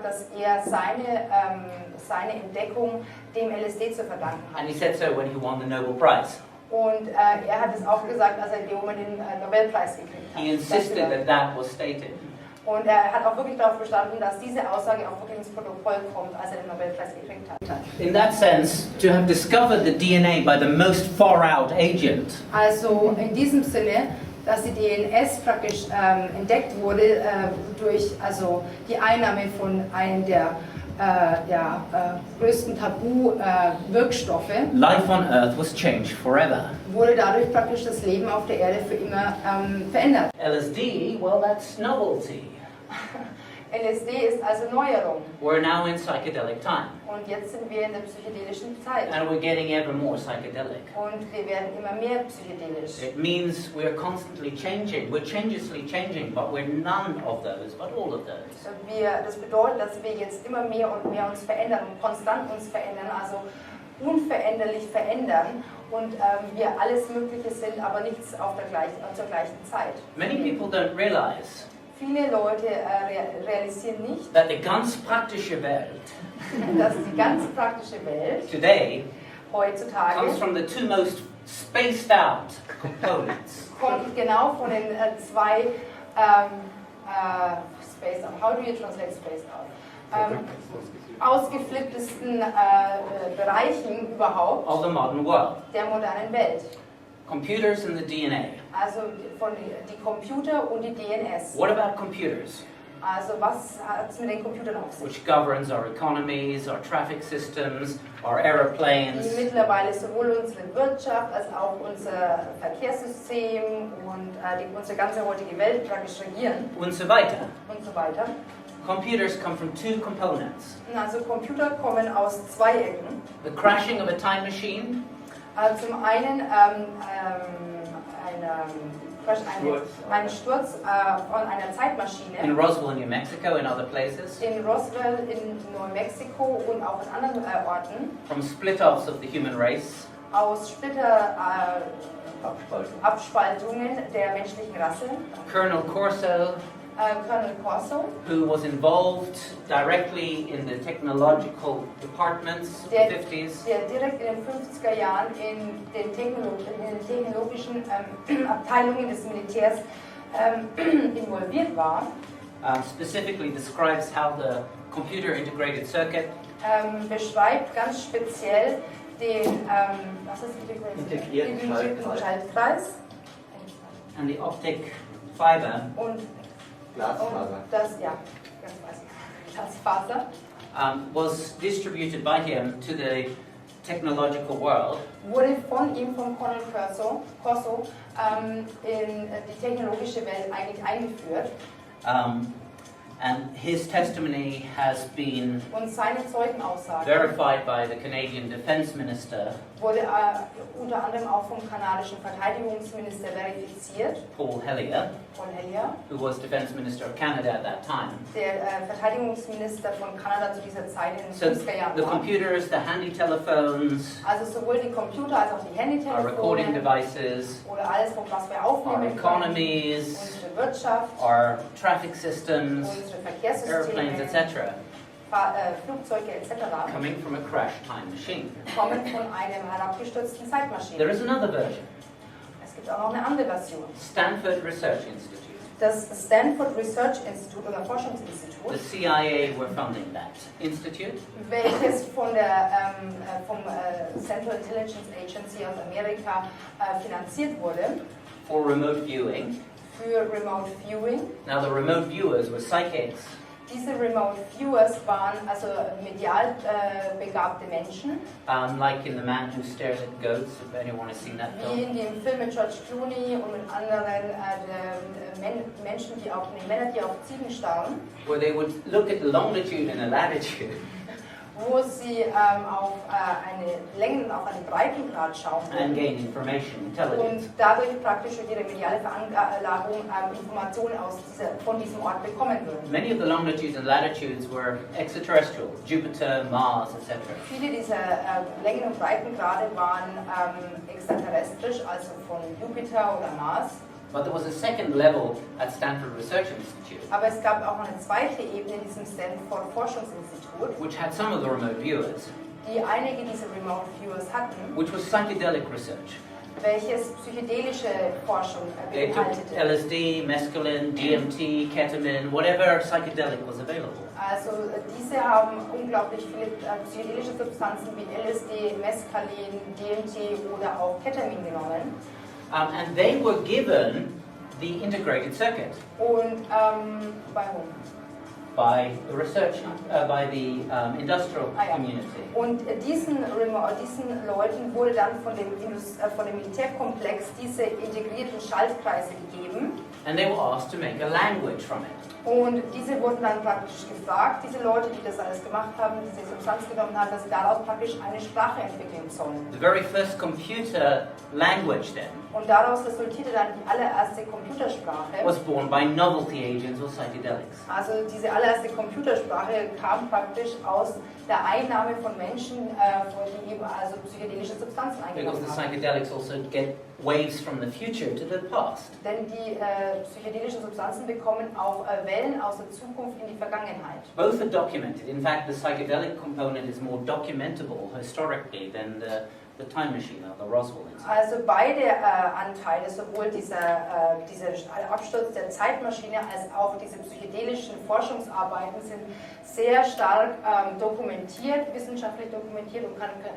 dass er seine Entdeckung dem LSD zu verdanken hat. And he said so when he won the Nobel Prize. Und er hat es auch gesagt, als er den Nobelpreis gekriegt hat. He insisted that that was stated. Und er hat auch wirklich darauf bestanden, dass diese Aussage auch wirklich ins Protokoll kommt, als er den Nobelpreis gekriegt hat. In that sense, to have discovered the DNA by the most far-out agent Also in diesem Sinne, dass die DNS praktisch entdeckt wurde durch die Einnahme von einem der größten Tabu-Wirkstoffe, life on Earth was changed forever. wurde dadurch praktisch das Leben auf der Erde für immer verändert. LSD, well, that's novelty. LSD ist also Neuerung. We're now in psychedelic time, Und jetzt sind wir in der psychedelischen Zeit. and we're getting ever more psychedelic. Und wir werden immer mehr psychedelisch. It means we're constantly changing. We're changelessly changing, but we're none of those, but all of those. Das bedeutet, dass wir jetzt immer mehr und mehr uns verändern und konstant uns verändern, also unveränderlich verändern und wir alles Mögliche sind, aber nichts zur gleichen Zeit. Many people don't realize Viele Leute realisieren nicht, that the ganz praktische Welt dass die ganz praktische Welt today heutzutage comes from the two most spaced out components. kommt genau von den zwei spaced out. How do you translate spaced out? Ausgeflipptesten Bereichen überhaupt Of the modern world. der modernen Welt. Computers and the DNA. Also von die Computer und die DNS. What about computers? Also was hat es mit den Computern auf sich? Which governs our economies, our traffic systems, our aeroplanes. Die mittlerweile sowohl unsere Wirtschaft als auch unser Verkehrssystem und unsere ganze heutige Welt praktisch regieren. Und so weiter. Und so weiter. Computers come from two components. Also Computer kommen aus zwei Ecken. The crashing of a time machine. Zum einen ein Sturz von einer Zeitmaschine In Roswell, New Mexico, and other places. in Roswell in Neumexiko und auch in anderen Orten. From split-offs of the human race. Aus Abspaltungen der menschlichen Rasse. Colonel Corso, Colonel Corso, who was involved directly in the technological departments of the 50s. der direkt in den 50er Jahren in den technologischen Abteilungen des Militärs involviert war. Specifically describes how the computer integrated circuit Beschreibt ganz speziell den integrierten Schaltkreis and the optic fiber und Glasfaser was distributed by him to the technological world. wurde von ihm, vom Colonel Corso, in die technologische Welt eigentlich eingeführt. And his testimony has been Und seine Zeugenaussage verified by the Canadian Defence Minister, wurde unter anderem auch vom kanadischen Verteidigungsminister verifiziert, Paul Hellyer, who who was Defence Minister of Canada at that time. der Verteidigungsminister von Kanada zu dieser Zeit in den So 50er Jahren the war. computers, the handy telephones, Also sowohl die Computer als auch die our recording Handytelefone devices, oder alles, was wir our aufnehmen können, economies, unsere Wirtschaft, our traffic systems, unsere airplanes, Verkehrssysteme, etc., Flugzeuge etc. coming from a crash time machine. kommen von einer herabgestürzten There Zeitmaschine. is another version, Es gibt auch noch eine andere Version. Stanford Research Institute. Das Stanford Research Institute oder The Forschungsinstitut, CIA were funding that institute. welches von der, vom Central Intelligence Agency aus Amerika finanziert wurde For remote viewing. für Remote Viewing. Now the remote viewers were psychics Diese Remote Viewers waren also medial begabte Menschen, like in The Man Who Stares at Goats, if anyone has seen that wie film. in dem Film mit George Clooney und mit anderen Menschen, Männer, die auf Ziegen starren, Where they would look at the longitude and the latitude wo sie auf eine Längen- und auf einen Breitengrad schauen and können gain information, intelligence. und dadurch praktisch durch ihre mediale Veranlagung Informationen von diesem Ort bekommen würden. Many of the longitudes and latitudes were extraterrestrial, Jupiter, Mars, etc. Viele dieser Längen- und Breitengrade waren extraterrestrisch, also von Jupiter oder Mars. But there was a second level at Stanford Research Institute, Aber es gab auch noch eine zweite Ebene in diesem Stanford Forschungsinstitut, which had some of the remote viewers, die einige dieser Remote Viewers hatten, which was psychedelic research. welches psychedelische Forschung They took beinhaltete. LSD, mescaline, DMT, ketamine, whatever psychedelic was available. Also diese haben unglaublich viele psychedelische Substanzen wie LSD, Mescalin, DMT oder auch Ketamin genommen. And they were given the integrated circuit Und bei whom? by the research, by the industrial Ja. community. Und diesen Leuten wurde dann von dem Militärkomplex diese integrierten Schaltkreise gegeben. And they were asked to make a language from it. Und diese wurden dann praktisch gefragt, diese Leute, die das alles gemacht haben, diese Substanz genommen haben, dass sie daraus praktisch eine Sprache entwickeln sollen. The very first computer language then Und daraus resultierte dann die allererste Computersprache. was born by novelty agents or psychedelics. Also diese allererste Computersprache kam praktisch aus der Einnahme von Menschen, die eben also psychedelische Substanzen Because eingenommen the haben. psychedelics also get waves from the future to the past. Denn die psychedelischen Substanzen bekommen auch Wellen aus der Zukunft in die Vergangenheit. Both are documented. In fact, the psychedelic component is more documentable historically than the time machine or the Roswell incident. Also beide Anteile, sowohl dieser Absturz der Zeitmaschine als auch diese psychedelischen Forschungsarbeiten sind sehr stark dokumentiert, wissenschaftlich dokumentiert und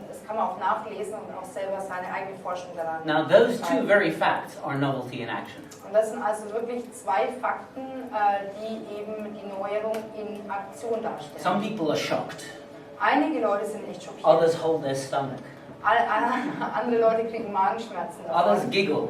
das kann man auch nachlesen und auch selber seine eigene Forschung daran. Now, those two very facts are novelty in action. Und das sind also wirklich zwei Fakten, die eben die Neuerung in Aktion darstellen. Some people are shocked. Einige Leute sind echt schockiert. Others hold their stomach. Andere Leute kriegen Magenschmerzen Others davon. giggle.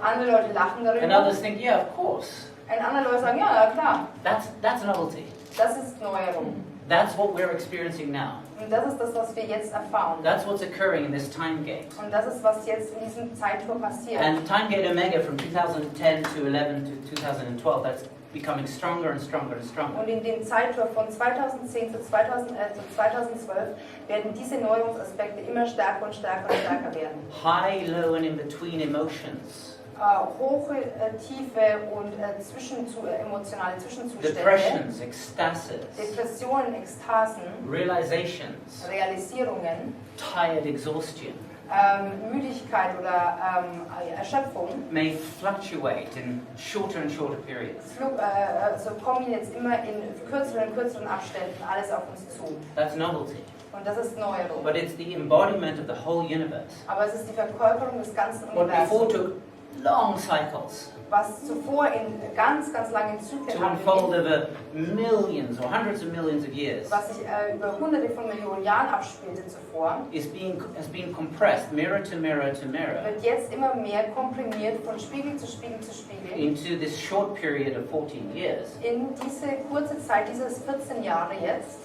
Andere Leute lachen And darüber. others think, yeah, of course. Und andere Leute sagen, ja, klar, That's novelty. das ist Neuerung. That's what we're experiencing now. Und das ist das, was wir jetzt erfahren. That's what's occurring in this time gate. Und das ist, was jetzt in diesem Zeittor passiert. And the time gate omega from 2010 to 11 to 2012, that's becoming stronger and stronger and stronger. Und in dem Zeittor von 2010 zu 2011 zu 2012 werden diese Neuerungsaspekte immer stärker und stärker und stärker werden. High, low and in between emotions. Hohe, tiefe und emotionale Zwischenzustände. Depressions, ecstasies, Depressionen, Ekstasen, realizations, Realisierungen, tired exhaustion Müdigkeit oder Erschöpfung. may fluctuate in shorter and shorter periods. So kommen jetzt immer in kürzeren und kürzeren Abständen alles auf uns zu. That's novelty. Und das ist Neuerung. But it's the embodiment of the whole universe. Aber es ist die Verkörperung des ganzen What before Universums, took long cycles was zuvor in ganz, ganz langen Zyklen to unfold ablief, over millions or hundreds of millions of years was sich über hunderte von Millionen Jahren abspielte zuvor, has been compressed mirror to mirror to mirror wird jetzt immer mehr komprimiert von Spiegel zu Spiegel zu Spiegel into this short period of 14 years. in diese kurze Zeit, dieses 14 Jahre jetzt.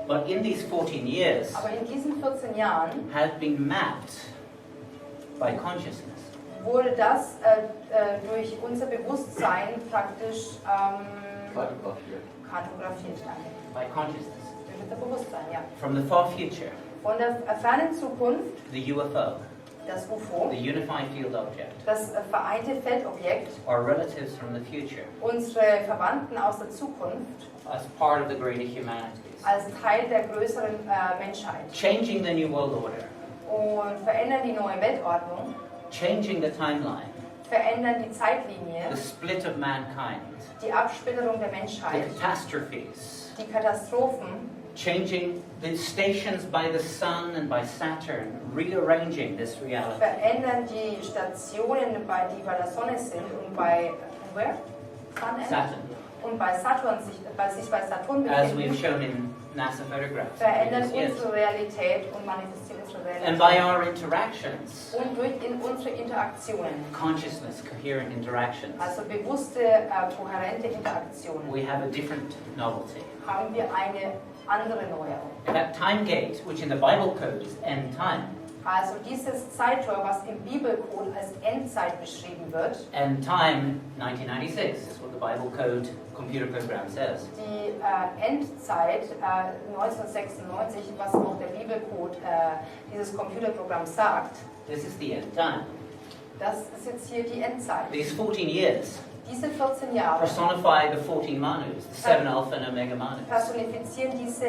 But in these 14 years Aber in diesen 14 Jahren has been mapped by consciousness. wurde das durch unser Bewusstsein praktisch kartografiert. Danke. By consciousness. Durch unser Bewusstsein, ja. From the far future, Von der fernen Zukunft, the UFO, das UFO, the unified field object, das vereinte Feldobjekt, are relatives from the future unsere Verwandten aus der Zukunft, as part of the greater humanities, als Teil der größeren Menschheit changing the new world order, und verändern die neue Weltordnung, changing the timeline, verändern die Zeitlinie, the split of mankind, die Absplitterung der the Menschheit, catastrophes, die Katastrophen, changing the stations by the sun and by Saturn, rearranging this reality. verändern die Stationen, die bei der Sonne sind und bei where? Saturn, Und bei Saturn sich bei Saturn as we've befinden, shown in NASA photographs. verändern Yes. unsere Realität und manifestieren unsere And by Realität. our interactions, Und durch unsere Interaktionen, consciousness, coherent interactions, also bewusste, kohärente Interaktionen, we have a different novelty. haben wir eine andere Neuerung. That time gate, which in the Bible code is end time, Also dieses Zeittor, was im Bibelcode als Endzeit beschrieben wird, end time 1996 is what the Bible code computer program says. die Endzeit 1996, was auch der Bibelcode dieses Computerprogramm sagt, This is the end time. Das ist jetzt hier die Endzeit. These 14 years Diese 14 Jahre personify the 14 Manus, the 7 Alpha and Omega Manus. personifizieren diese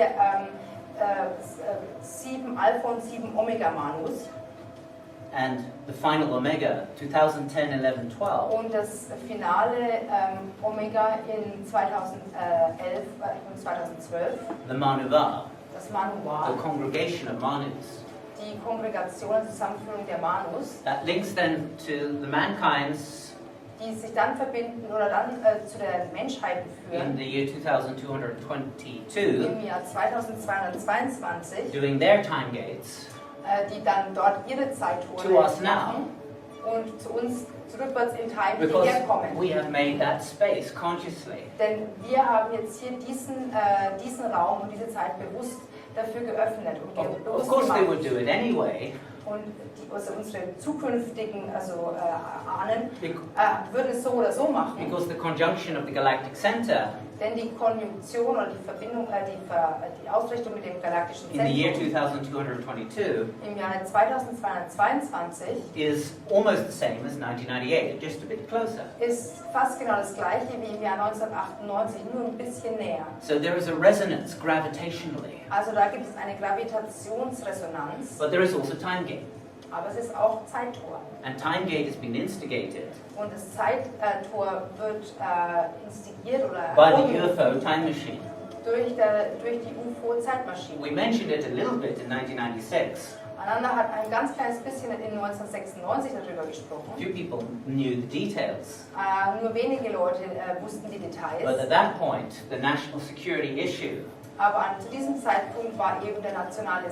7 Alpha und 7 Omega Manus. And the final Omega, 2010, 11, 12, Und das finale Omega in 2011 und 2012, the Manuva, das the Manual, congregation of Manus. die Kongregation, Zusammenführung der Manus, That links then to the mankind's die sich dann verbinden oder dann zu der Menschheit in führen, the year 2222, im Jahr 2222, doing their time gates die dann dort ihre Zeittore to us now, machen und zu uns zurückwärts in Time because hierher kommen. we have made that space consciously. Denn wir haben jetzt hier diesen Raum und diese Zeit bewusst dafür geöffnet und Of bewusst course they gemacht. would do it anyway, Und unsere zukünftigen Ahnen bec- würden es so oder so machen. because the conjunction of the galactic center Denn die Konjunktion oder die Verbindung, die Ausrichtung mit dem galaktischen in the year Zentrum 2222 im Jahre 2222 is almost the same as 1998, just a bit closer. ist fast genau das gleiche wie im Jahr 1998, nur ein bisschen näher. So there is a resonance gravitationally, Also da gibt es eine Gravitationsresonanz, but there is also time gate. aber es ist auch Zeittor. And time gate has been instigated Und das Zeittor wird instigiert oder by the erhoben UFO time machine. durch die UFO-Zeitmaschine. We mentioned it a little bit in 1996. Ananda hat ein ganz kleines bisschen in 1996 darüber gesprochen. Few people knew the details. Nur wenige Leute wussten die But Details. at that point, the national security issue Aber zu diesem Zeitpunkt war eben der nationale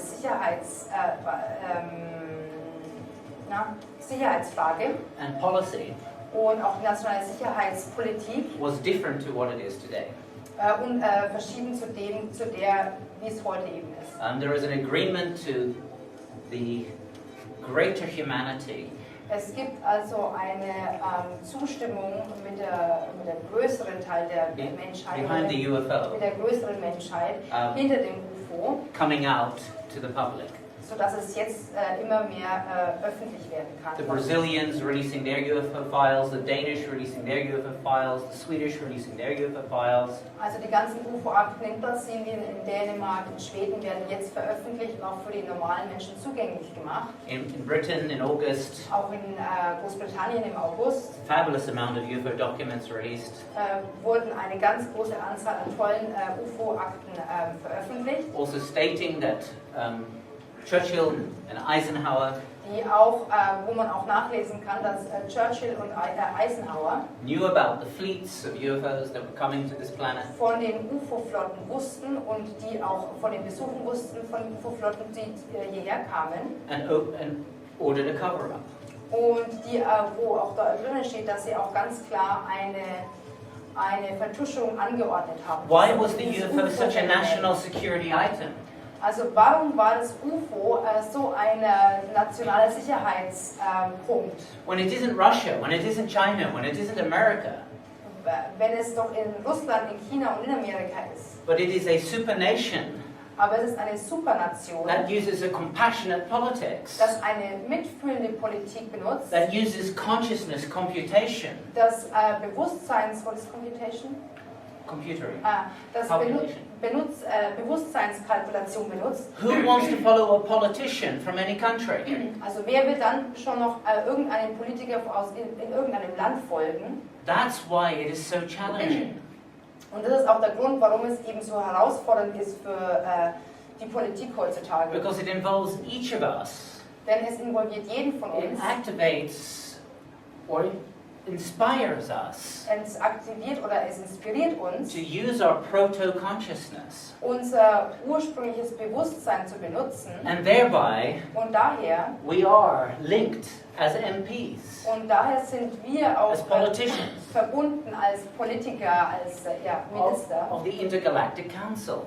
Sicherheitsfrage and policy und auch die nationale Sicherheitspolitik was different to what it is today. verschieden zu der, wie es heute eben ist. There is an agreement to the greater humanity Es gibt also eine Zustimmung mit der größeren Teil der Menschheit, behind the UFO mit der größeren Menschheit hinter dem UFO, coming out to the public. sodass es jetzt immer mehr öffentlich werden kann. The Brazilians releasing their UFO files, the Danish releasing their UFO files, the Swedish releasing their UFO files. Also die ganzen UFO-Akten in Brasilien, in Dänemark, in Schweden werden jetzt veröffentlicht und auch für die normalen Menschen zugänglich gemacht. In Britain in August, Auch in Großbritannien im August fabulous amount of UFO documents released. wurden eine ganz große Anzahl an tollen UFO-Akten veröffentlicht, Also stating that Churchill and Eisenhower die auch, wo man auch nachlesen kann, dass Churchill und Eisenhower knew about the fleets of UFOs that were coming to this planet. von den UFO-Flotten wussten und die auch von den Besuchen wussten von UFO-Flotten, die hierher kamen. And ordered a cover-up. Und die, wo auch da drinnen steht, dass sie auch ganz klar eine Vertuschung angeordnet haben. Why was the Dieses UFO such a UFO-Phänomen. national security item? Also warum war das UFO so ein nationaler Sicherheitspunkt, When it isn't Russia, when it isn't China, when it isn't America, wenn es doch in Russland, in China und in Amerika ist? but it is a supernation Aber es ist eine Supernation, that uses a compassionate politics, das eine mitfühlende Politik benutzt, that uses consciousness computation, das what is computation? computing. Das Bewusstseinskalkulation benutzt. Who wants to follow a politician from any country? Also wer will dann schon noch irgendeinen Politiker in irgendeinem Land folgen? That's why it is so challenging. Und das ist auch der Grund, warum es eben so herausfordernd ist für die Politik heutzutage. Because it involves each of us. Denn es involviert jeden von It uns. activates or inspires us Es aktiviert oder es inspiriert uns, to use our proto-consciousness unser ursprüngliches Bewusstsein zu benutzen. and thereby Und daher we are linked as MPs, sind wir auch as politicians verbunden als Politiker, als Minister of the Intergalactic Council.